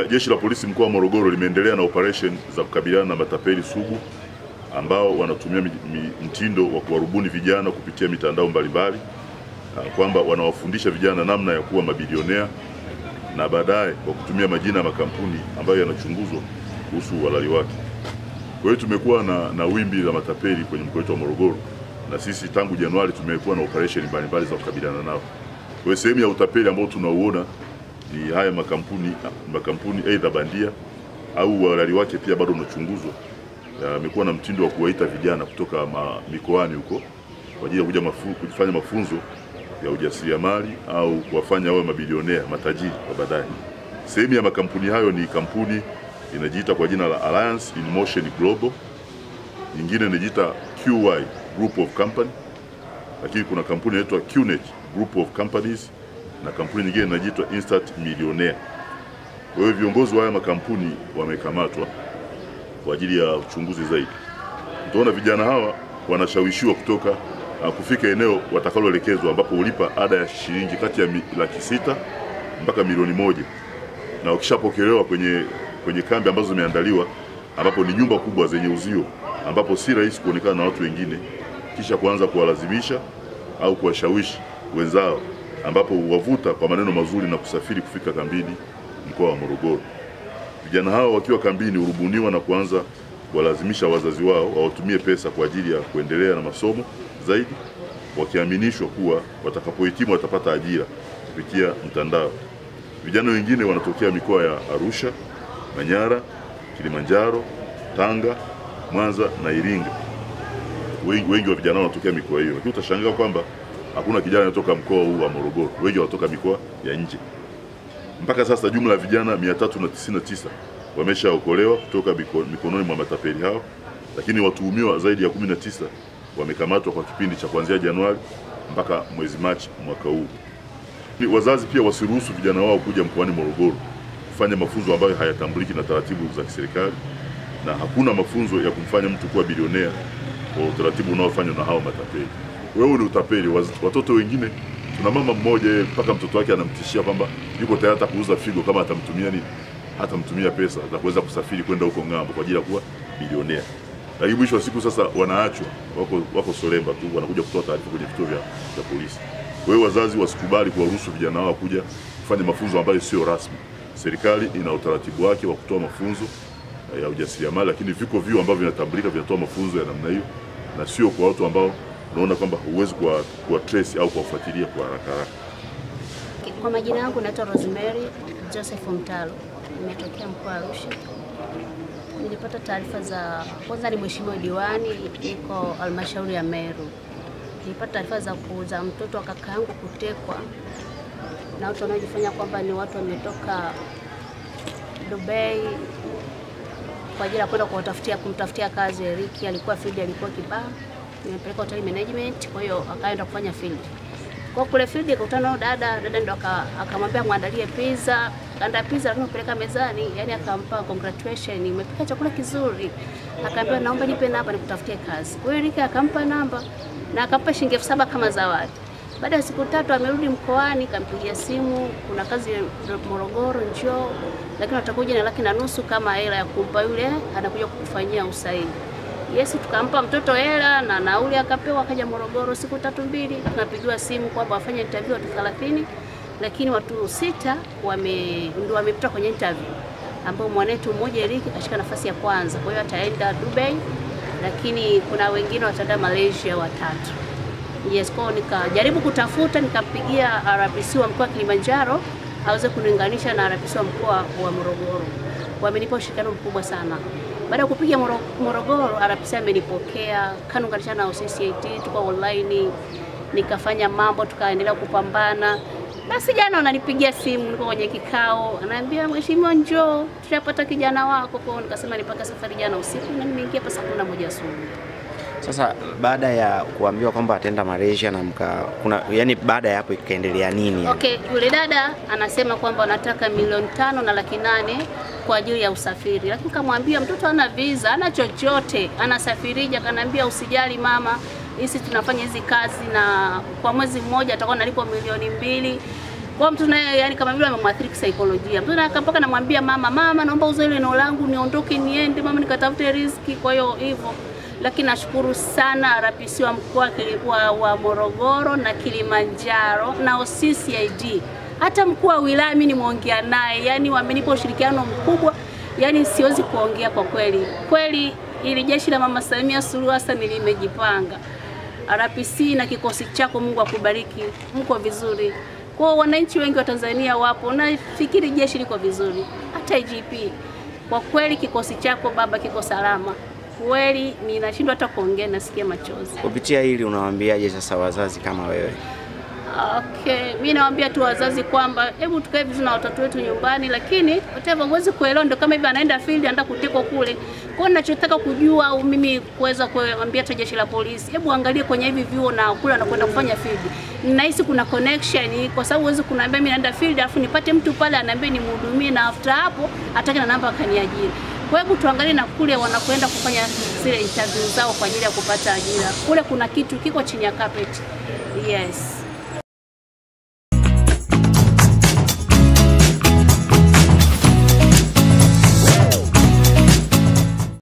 Jeshi la Polisi mkoa wa Morogoro limeendelea na operation za kukabiliana na matapeli sugu ambao wanatumia mtindo wa kuwarubuni vijana kupitia mitandao mbalimbali, kwamba wanawafundisha vijana namna ya kuwa mabilionea na baadaye kwa kutumia majina ya makampuni ambayo yanachunguzwa kuhusu uhalali wake. Kwa hiyo tumekuwa na wimbi la matapeli kwenye mkoa wetu wa Morogoro, na sisi tangu Januari tumekuwa na operation mbalimbali za kukabiliana nao. Kwa hiyo sehemu ya utapeli ambao tunauona ni haya makampuni aidha bandia au uhalali wake pia bado unachunguzwa. Yamekuwa na mtindo wa kuwaita vijana kutoka mikoani huko kwa ajili ya kuja kufanya mafunzo ya ujasiriamali au kuwafanya wawe mabilionea, matajiri kwa baadaye. Sehemu ya makampuni hayo ni kampuni inajiita kwa jina la Alliance in Motion Global, nyingine inajiita QY Group of Company, lakini kuna kampuni inaitwa QNet Group of Companies na kampuni nyingine inajiitwa Instant Millionaire. Kwa hiyo viongozi wa haya makampuni wamekamatwa kwa ajili ya uchunguzi zaidi. Tunaona vijana hawa wanashawishiwa kutoka kufika eneo watakaloelekezwa ambapo ulipa ada ya shilingi kati ya Laki6 mpaka milioni 1, na ukishapokelewa kwenye kambi ambazo zimeandaliwa ambapo ni nyumba kubwa zenye uzio ambapo si rahisi kuonekana na watu wengine, kisha kuanza kuwalazimisha au kuwashawishi wenzao ambapo wavuta kwa maneno mazuri na kusafiri kufika kambini mkoa wa Morogoro. Vijana hao wakiwa kambini urubuniwa na kuanza kuwalazimisha wazazi wao wawatumie pesa kwa ajili ya kuendelea na masomo zaidi, wakiaminishwa kuwa watakapohitimu watapata ajira kupitia mtandao. Vijana wengine wanatokea mikoa ya Arusha, Manyara, Kilimanjaro, Tanga, Mwanza na Iringa. Wengi wa vijana wanatokea mikoa hiyo. Lakini utashangaa kwamba hakuna kijana anatoka mkoa huu wa Morogoro. Wengi wanatoka mikoa ya nje. Mpaka sasa jumla ya vijana 399 wameshaokolewa kutoka mikononi mwa matapeli hao, lakini watuhumiwa zaidi ya 19 wamekamatwa kwa kipindi cha kuanzia Januari mpaka mwezi Machi mwaka huu. Wazazi pia wasiruhusu vijana wao kuja mkoani Morogoro kufanya mafunzo ambayo hayatambuliki na taratibu za kiserikali, na hakuna mafunzo ya kumfanya mtu kuwa bilionea kwa utaratibu unaofanywa na hao matapeli. Wewe ni utapeli. Watoto wengine, tuna mama mmoja mpaka mtoto wake anamtishia kwamba yuko tayari kuuza figo kama atamtumia hatamtumia pesa za kuweza kusafiri kwenda huko ng'ambo kwa ajili ya kuwa bilionea. Lakini mwisho wa siku sasa wanaachwa wako solemba tu, wanakuja kutoa taarifa kwenye vituo vya polisi. Kwa hiyo wazazi wasikubali kuwaruhusu vijana wao kuja kufanya mafunzo ambayo sio rasmi. Serikali ina utaratibu wake wa kutoa mafunzo ya ujasiriamali, lakini viko vyuo ambavyo vinatambulika vinatoa mafunzo ya namna hiyo, na sio kwa watu ambao unaona kwamba huwezi kuwa trace au kuwafuatilia kwa haraka. Kwa majina yangu naitwa Rosemary Joseph Mtalo, nimetokea mkoa wa Arusha. Nilipata taarifa za kwanza, ni mheshimiwa diwani yuko halmashauri ya Meru. Nilipata taarifa za kuuza mtoto wa kaka yangu kutekwa na watu wanaojifanya kwamba ni watu wametoka Dubai kwa ajili ya kwenda kumtafutia kazi. Eriki alikuwa field, alikuwa kibaa, nimepeleka hotel management, kwa hiyo akaenda kufanya field. Kwa kule field akakutana na dada ndo akamwambia muandalie pizza, kaanda pizza alipeleka mezani, yani akampa congratulations, nimepika chakula kizuri. Akaambia naomba nipe namba nikutafutie kazi. Kwa hiyo Eriki akampa namba na akampa shilingi 7,000 kama zawadi. Baada ya siku 3 amerudi mkoani, kampigia simu, kuna kazi Morogoro njoo, lakini atakuja na 1,500,000 kama hela ya kumpa yule anakuja kukufanyia usaili. Yes, tukampa mtoto hela na nauli akapewa, akaja Morogoro. Siku 3-2 tunapigiwa simu kwamba wafanye interview watu 30, lakini watu 6 ndio wamepita kwenye interview, ambao mwanetu mmoja Eriki kashika nafasi ya kwanza. Kwa hiyo ataenda Dubai, lakini kuna wengine wataenda Malaysia 3. Yes, kwa nikajaribu kutafuta, nikampigia RPC wa mkoa wa Kilimanjaro aweze kuniunganisha na RPC wa mkoa wa Morogoro. Wamenipa ushirikiano mkubwa sana. Baada ya kupiga Morogoro, RPC amenipokea, kaniunganisha na OCCIT, tuko online, nikafanya mambo, tukaendelea kupambana. Basi jana ananipigia simu, niko kwenye kikao, ananiambia mheshimiwa njoo, tutapata kijana wako. Kwa hiyo nikasema nipaka safari jana usiku na nimeingia hapa saa 11 asubuhi. Sasa baada ya kuambiwa kwamba ataenda Malaysia na yani baada ya hapo ikaendelea nini? Okay, yule dada anasema kwamba anataka 5,800,000 na 800,000 kwa ajili ya usafiri. Lakini kamwambia mtoto ana visa, ana chochote, anasafirija. Kanambia usijali mama, sisi tunafanya hizi kazi na kwa mwezi mmoja atakuwa nalipo 2,000,000. Kwa mtu naye yani kama vile amemwathiri kisaikolojia. Mtu naye mpaka namwambia mama naomba uze ile eneo langu niondoke niende mama nikatafute riziki. Kwa hiyo hivyo. Lakini nashukuru sana RPC wa mkoa wa Morogoro na Kilimanjaro na OCCID. Hata mkuu wa wilaya mimi nimeongea naye, yani wamenipa ushirikiano mkubwa. Yani siwezi kuongea kwa kweli. Kweli ili jeshi la Mama Samia Suluhu Hassan limejipanga. RPC na kikosi chako Mungu akubariki. Mko vizuri. Kwa wananchi wengi wa Tanzania wapo na fikiri jeshi liko vizuri. Hata IGP. Kwa kweli kikosi chako baba kiko salama. Kweli ninashindwa hata kuongea nasikia machozi. Kupitia hili unawaambiaje sasa wazazi kama wewe? Okay, mimi nawaambia tu wazazi kwamba hebu tukae vizuri na watoto wetu nyumbani, lakini whatever huwezi kuelewa ndio kama hivi anaenda field anaenda kuteko kule. Kwa hiyo ninachotaka kujua au mimi kuweza kuambia tu jeshi la polisi, hebu angalie kwenye hivi vyuo na kule anakwenda kufanya field. Ninahisi kuna connection kwa sababu huwezi kuniambia mimi naenda field afu nipate mtu pale ananiambia nimhudumie na after hapo atake na namba akaniajiri. Kwa hiyo tuangalie na kule wanakwenda kufanya zile interview zao kwa ajili ya kupata ajira. Kule kuna kitu kiko chini ya carpet. Yes.